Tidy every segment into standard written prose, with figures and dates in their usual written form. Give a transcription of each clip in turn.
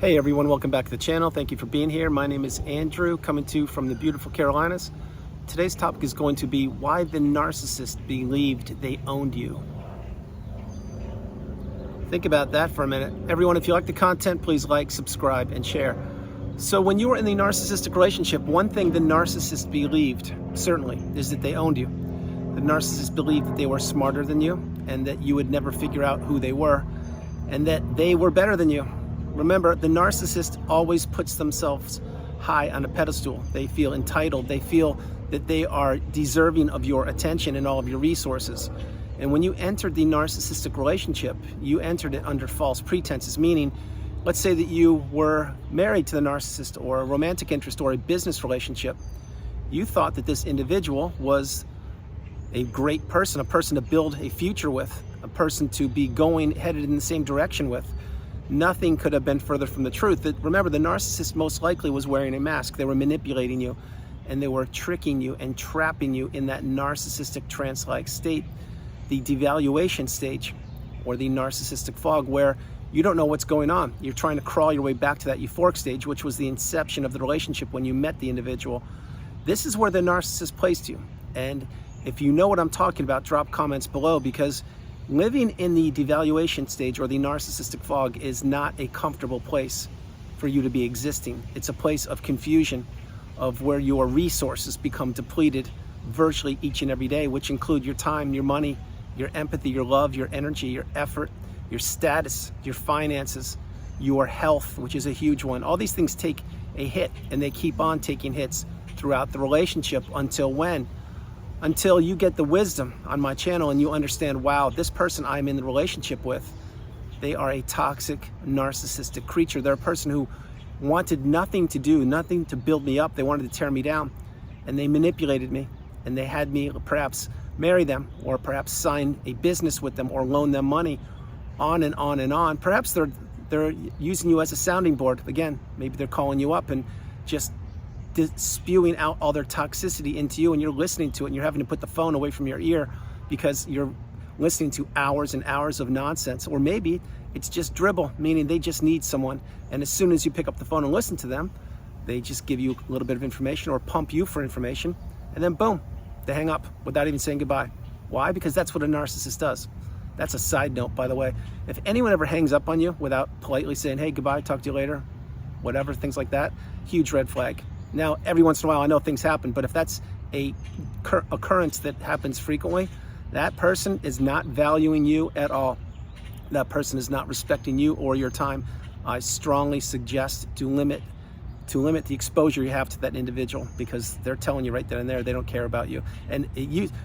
Hey everyone, welcome back to the channel. Thank you for being here. My name is Andrew, coming to you from the beautiful Carolinas. Today's topic is going to be why the narcissist believed they owned you. Think about that for a minute. Everyone, if you like the content, please like, subscribe, and share. So when you were in the narcissistic relationship, one thing the narcissist believed, certainly, is that they owned you. The narcissist believed that they were smarter than you and that you would never figure out who they were and that they were better than you. Remember, the narcissist always puts themselves high on a pedestal. They feel entitled. They feel that they are deserving of your attention and all of your resources. And when you entered the narcissistic relationship, you entered it under false pretenses, meaning, let's say that you were married to the narcissist or a romantic interest or a business relationship. You thought that this individual was a great person, a person to build a future with, a person to be headed in the same direction with. Nothing could have been further from the truth. Remember, the narcissist most likely was wearing a mask. They were manipulating you, and they were tricking you and trapping you in that narcissistic trance-like state, the devaluation stage, or the narcissistic fog, where you don't know what's going on. You're trying to crawl your way back to that euphoric stage, which was the inception of the relationship when you met the individual. This is where the narcissist placed you. And if you know what I'm talking about, drop comments below, because living in the devaluation stage or the narcissistic fog is not a comfortable place for you to be existing. It's a place of confusion, of where your resources become depleted virtually each and every day, which include your time, your money, your empathy, your love, your energy, your effort, your status, your finances, your health, which is a huge one. All these things take a hit, and they keep on taking hits throughout the relationship until when? Until you get the wisdom on my channel and you understand, wow, this person I'm in the relationship with, they are a toxic, narcissistic creature. They're a person who wanted nothing to do, nothing to build me up. They wanted to tear me down, and they manipulated me, and they had me perhaps marry them, or perhaps sign a business with them, or loan them money, on and on and on. Perhaps they're using you as a sounding board. Again, maybe they're calling you up and just spewing out all their toxicity into you, and you're listening to it, and you're having to put the phone away from your ear because you're listening to hours and hours of nonsense. Or maybe it's just dribble, meaning they just need someone, and as soon as you pick up the phone and listen to them, they just give you a little bit of information or pump you for information, and then boom, they hang up without even saying goodbye. Why? Because that's what a narcissist does. That's a side note, by the way. If anyone ever hangs up on you without politely saying, hey, goodbye, talk to you later, whatever, things like that, huge red flag. Now, every once in a while, I know things happen, but if that's a occurrence that happens frequently, that person is not valuing you at all. That person is not respecting you or your time. I strongly suggest to limit the exposure you have to that individual, because they're telling you right then and there they don't care about you. And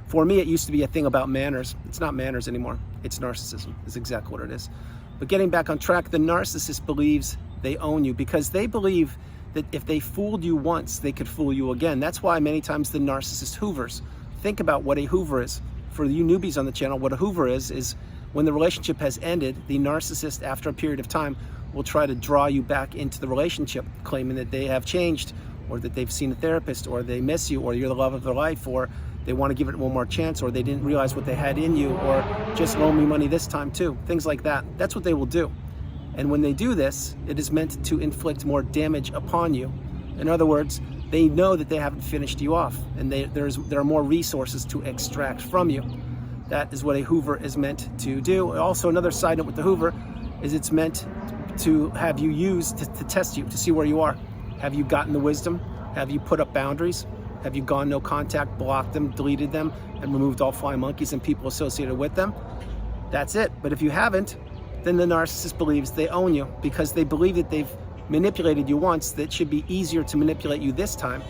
for me, it used to be a thing about manners. It's not manners anymore. It's narcissism. It's exactly what it is. But getting back on track, the narcissist believes they own you because they believe that if they fooled you once, they could fool you again. That's why many times the narcissist hoovers. Think about what a hoover is. For you newbies on the channel, what a hoover is when the relationship has ended, the narcissist, after a period of time, will try to draw you back into the relationship, claiming that they have changed, or that they've seen a therapist, or they miss you, or you're the love of their life, or they want to give it one more chance, or they didn't realize what they had in you, or just loan me money this time too. Things like that. That's what they will do. And when they do this, it is meant to inflict more damage upon you. In other words, they know that they haven't finished you off, and there are more resources to extract from you. That is what a hoover is meant to do. Also, another side note with the hoover is it's meant to have you use to test you, to see where you are. Have you gotten the wisdom? Have you put up boundaries? Have you gone no contact, blocked them, deleted them, and removed all flying monkeys and people associated with them? That's it. But if you haven't, then the narcissist believes they own you, because they believe that they've manipulated you once, that it should be easier to manipulate you this time.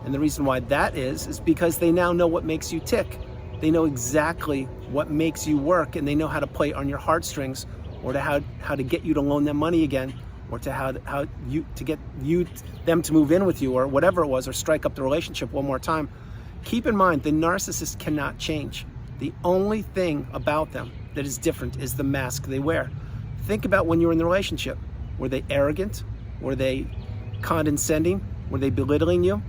And the reason why that is because they now know what makes you tick. They know exactly what makes you work, and they know how to play on your heartstrings, or to how to get you to loan them money again, or to how to get them to move in with you, or whatever it was, or strike up the relationship one more time. Keep in mind, the narcissist cannot change. The only thing about them that is different is the mask they wear. Think about when you were in the relationship. Were they arrogant? Were they condescending? Were they belittling you?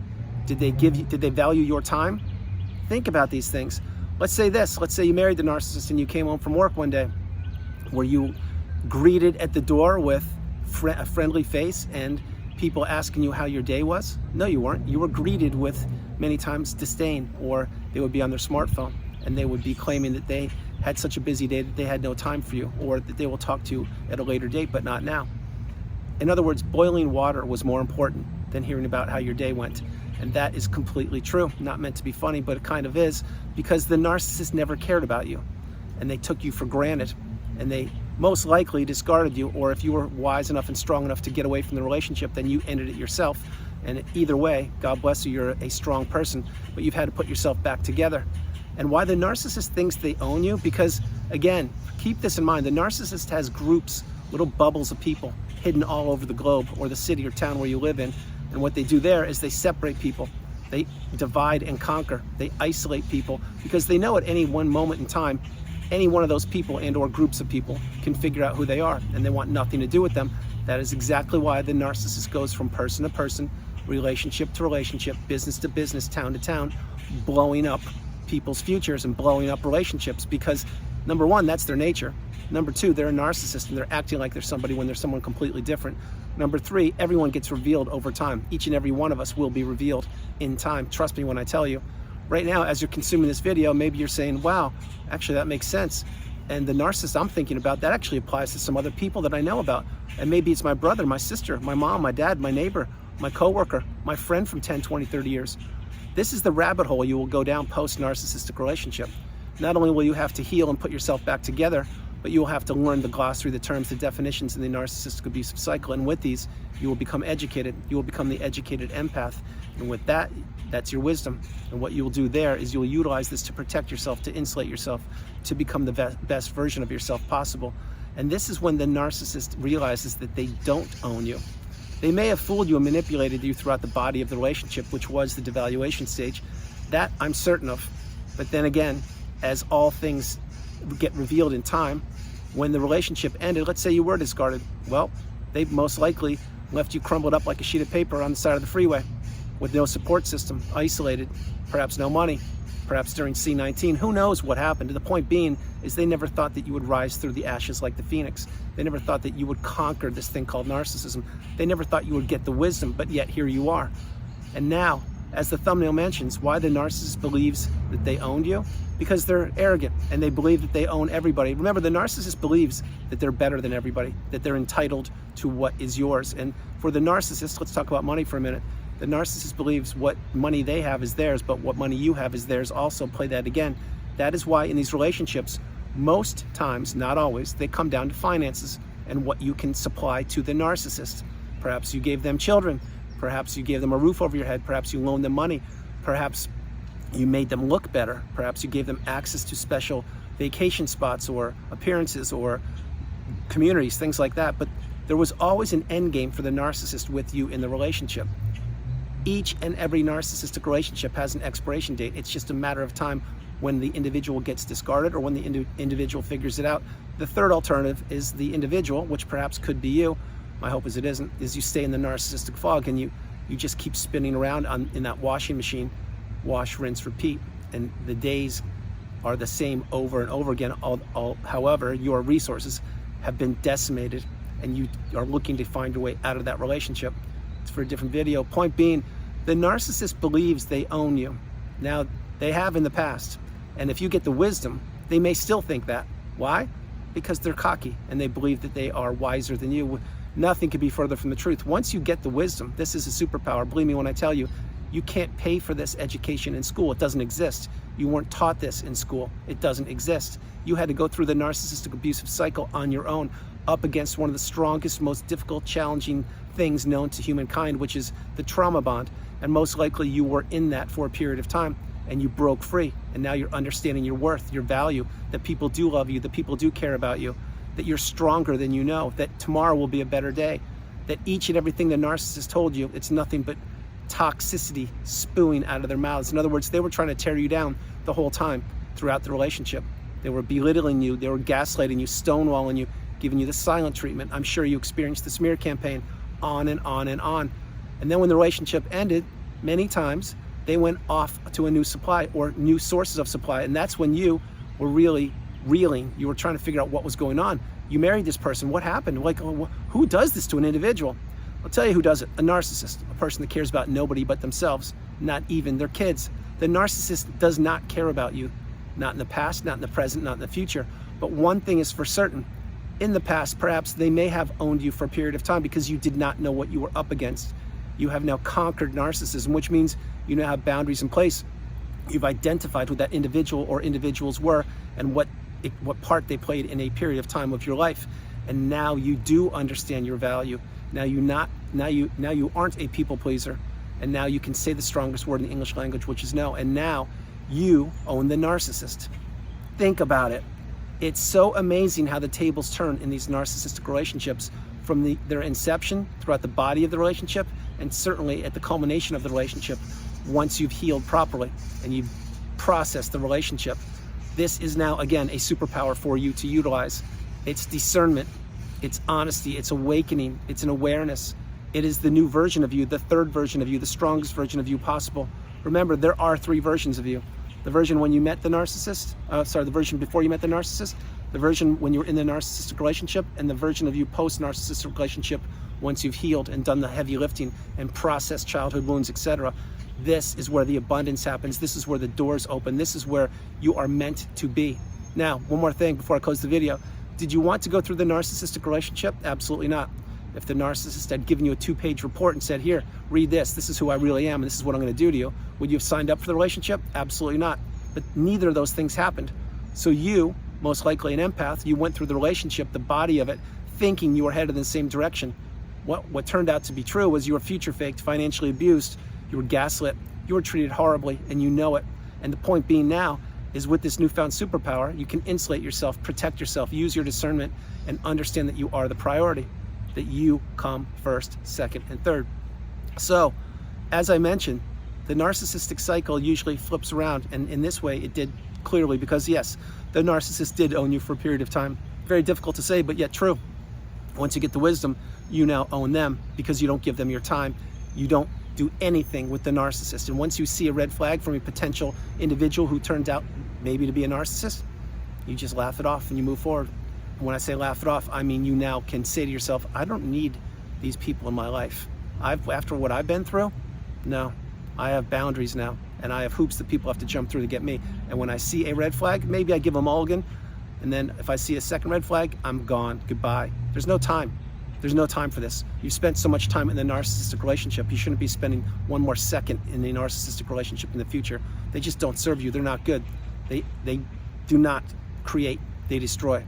Did they value your time? Think about these things. Let's say you married the narcissist and you came home from work one day. Were you greeted at the door with a friendly face and people asking you how your day was? No, you weren't. You were greeted with many times disdain, or they would be on their smartphone and they would be claiming that they had such a busy day that they had no time for you, or that they will talk to you at a later date, but not now. In other words, boiling water was more important than hearing about how your day went. And that is completely true. Not meant to be funny, but it kind of is, because the narcissist never cared about you and they took you for granted, and they most likely discarded you, or if you were wise enough and strong enough to get away from the relationship, then you ended it yourself. And either way, God bless you, you're a strong person, but you've had to put yourself back together. And why the narcissist thinks they own you? Because again, keep this in mind, the narcissist has groups, little bubbles of people hidden all over the globe, or the city or town where you live in. And what they do there is they separate people. They divide and conquer. They isolate people, because they know at any one moment in time, any one of those people and or groups of people can figure out who they are, and they want nothing to do with them. That is exactly why the narcissist goes from person to person, relationship to relationship, business to business, town to town, blowing up people's futures and blowing up relationships, because number one, that's their nature. Number two, they're a narcissist and they're acting like they're somebody when they're someone completely different. Number three, everyone gets revealed over time. Each and every one of us will be revealed in time. Trust me when I tell you. Right now, as you're consuming this video, maybe you're saying, wow, actually that makes sense. And the narcissist I'm thinking about, that actually applies to some other people that I know about. And maybe it's my brother, my sister, my mom, my dad, my neighbor, my coworker, my friend from 10, 20, 30 years. This is the rabbit hole you will go down post-narcissistic relationship. Not only will you have to heal and put yourself back together, but you will have to learn the glossary, the terms, the definitions in the narcissistic abusive cycle. And with these, you will become educated. You will become the educated empath. And with that, that's your wisdom. And what you will do there is you will utilize this to protect yourself, to insulate yourself, to become the best version of yourself possible. And this is when the narcissist realizes that they don't own you. They may have fooled you and manipulated you throughout the body of the relationship, which was the devaluation stage. That I'm certain of. But then again, as all things get revealed in time, when the relationship ended, let's say you were discarded, well, they most likely left you crumbled up like a sheet of paper on the side of the freeway with no support system, isolated, perhaps no money, perhaps during C-19. Who knows what happened? The point being is they never thought that you would rise through the ashes like the phoenix. They never thought that you would conquer this thing called narcissism. They never thought you would get the wisdom, but yet here you are. And now, as the thumbnail mentions, why the narcissist believes that they owned you? Because they're arrogant and they believe that they own everybody. Remember, the narcissist believes that they're better than everybody, that they're entitled to what is yours. And for the narcissist, let's talk about money for a minute. The narcissist believes what money they have is theirs, but what money you have is theirs also. Play that again. That is why in these relationships, most times, not always, they come down to finances and what you can supply to the narcissist. Perhaps you gave them children. Perhaps you gave them a roof over your head. Perhaps you loaned them money. Perhaps you made them look better. Perhaps you gave them access to special vacation spots or appearances or communities, things like that. But there was always an end game for the narcissist with you in the relationship. Each and every narcissistic relationship has an expiration date. It's just a matter of time when the individual gets discarded or when the individual figures it out. The third alternative is the individual, which perhaps could be you. My hope is it isn't, is you stay in the narcissistic fog and you just keep spinning around in that washing machine, wash, rinse, repeat. And the days are the same over and over again. However, your resources have been decimated and you are looking to find your way out of that relationship. It's for a different video. Point being, the narcissist believes they own you. Now, they have in the past. And if you get the wisdom, they may still think that. Why? Because they're cocky and they believe that they are wiser than you. Nothing could be further from the truth. Once you get the wisdom, this is a superpower. Believe me when I tell you, you can't pay for this education in school. It doesn't exist. You weren't taught this in school. It doesn't exist. You had to go through the narcissistic abusive cycle on your own, up against one of the strongest, most difficult, challenging things known to humankind, which is the trauma bond. And most likely you were in that for a period of time and you broke free. And now you're understanding your worth, your value, that people do love you, that people do care about you, that you're stronger than you know, that tomorrow will be a better day, that each and everything the narcissist told you, it's nothing but toxicity spewing out of their mouths. In other words, they were trying to tear you down the whole time throughout the relationship. They were belittling you, they were gaslighting you, stonewalling you, giving you the silent treatment. I'm sure you experienced the smear campaign, on and on and on. And then when the relationship ended, many times they went off to a new supply or new sources of supply. And that's when you were really reeling. You were trying to figure out what was going on. You married this person. What happened? Like, who does this to an individual? I'll tell you who does it. A narcissist, a person that cares about nobody but themselves, not even their kids. The narcissist does not care about you, not in the past, not in the present, not in the future. But one thing is for certain. In the past, perhaps they may have owned you for a period of time because you did not know what you were up against. You have now conquered narcissism, which means you now have boundaries in place. You've identified who that individual or individuals were and what part they played in a period of time of your life. And now you do understand your value. Now you aren't a people pleaser. And now you can say the strongest word in the English language, which is no. And now you own the narcissist. Think about it. It's so amazing how the tables turn in these narcissistic relationships from their inception throughout the body of the relationship, and certainly at the culmination of the relationship once you've healed properly and you've processed the relationship. This is now, again, a superpower for you to utilize. It's discernment, it's honesty, it's awakening, it's an awareness. It is the new version of you, the third version of you, the strongest version of you possible. Remember, there are three versions of you. The version when you met the narcissist, the version before you met the narcissist, the version when you were in the narcissistic relationship, and the version of you post-narcissistic relationship once you've healed and done the heavy lifting and processed childhood wounds, etc. This is where the abundance happens. This is where the doors open. This is where you are meant to be. Now, one more thing before I close the video. Did you want to go through the narcissistic relationship? Absolutely not. If the narcissist had given you a 2-page report and said, here, read this, this is who I really am, and this is what I'm going to do to you, would you have signed up for the relationship? Absolutely not. But neither of those things happened. So you, most likely an empath, you went through the relationship, the body of it, thinking you were headed in the same direction. What turned out to be true was you were future faked, financially abused, you were gaslit, you were treated horribly, and you know it. And the point being now is with this newfound superpower, you can insulate yourself, protect yourself, use your discernment, and understand that you are the priority, that you come first, second, and third. So, as I mentioned, the narcissistic cycle usually flips around, and in this way it did clearly, because yes, the narcissist did own you for a period of time. Very difficult to say, but yet true. Once you get the wisdom, you now own them because you don't give them your time. You don't do anything with the narcissist. And once you see a red flag from a potential individual who turned out maybe to be a narcissist, you just laugh it off and you move forward. When I say laugh it off, I mean you now can say to yourself, I don't need these people in my life. After what I've been through, no, I have boundaries now, and I have hoops that people have to jump through to get me. And when I see a red flag, maybe I give them mulligan, and then if I see a second red flag, I'm gone, goodbye. There's no time. There's no time for this. You've spent so much time in the narcissistic relationship, you shouldn't be spending one more second in the narcissistic relationship in the future. They just don't serve you, they're not good. They do not create, they destroy.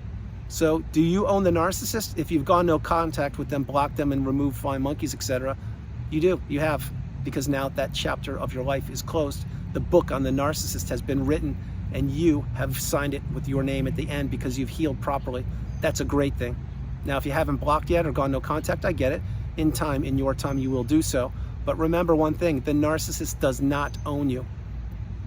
So do you own the narcissist? If you've gone no contact with them, blocked them and removed flying monkeys, etc., you do, you have, because now that chapter of your life is closed. The book on the narcissist has been written, and you have signed it with your name at the end because you've healed properly. That's a great thing. Now, if you haven't blocked yet or gone no contact, I get it. In time, in your time, you will do so. But remember one thing, the narcissist does not own you.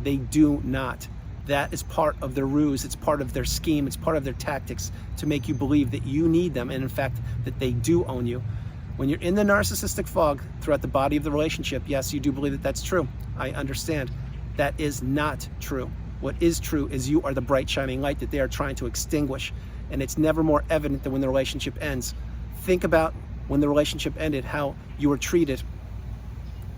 They do not. That is part of their ruse, it's part of their scheme, it's part of their tactics to make you believe that you need them, and in fact, that they do own you. When you're in the narcissistic fog throughout the body of the relationship, yes, you do believe that that's true. I understand. That is not true. What is true is you are the bright shining light that they are trying to extinguish, and it's never more evident than when the relationship ends. Think about when the relationship ended, how you were treated.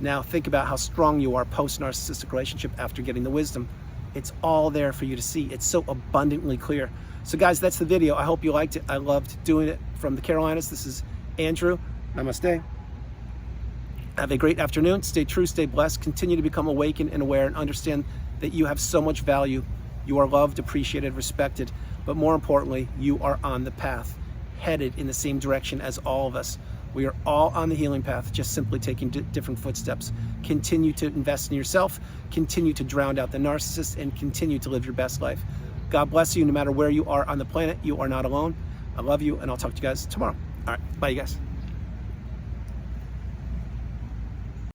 Now think about how strong you are post-narcissistic relationship after getting the wisdom. It's all there for you to see. It's so abundantly clear. So guys, that's the video. I hope you liked it. I loved doing it from the Carolinas. This is Andrew. Namaste. Have a great afternoon. Stay true, stay blessed. Continue to become awakened and aware, and understand that you have so much value. You are loved, appreciated, respected, but more importantly, you are on the path, headed in the same direction as all of us. We are all on the healing path, just simply taking different footsteps. Continue to invest in yourself, continue to drown out the narcissist, and continue to live your best life. God bless you. No matter where you are on the planet, you are not alone. I love you, and I'll talk to you guys tomorrow. All right, bye you guys.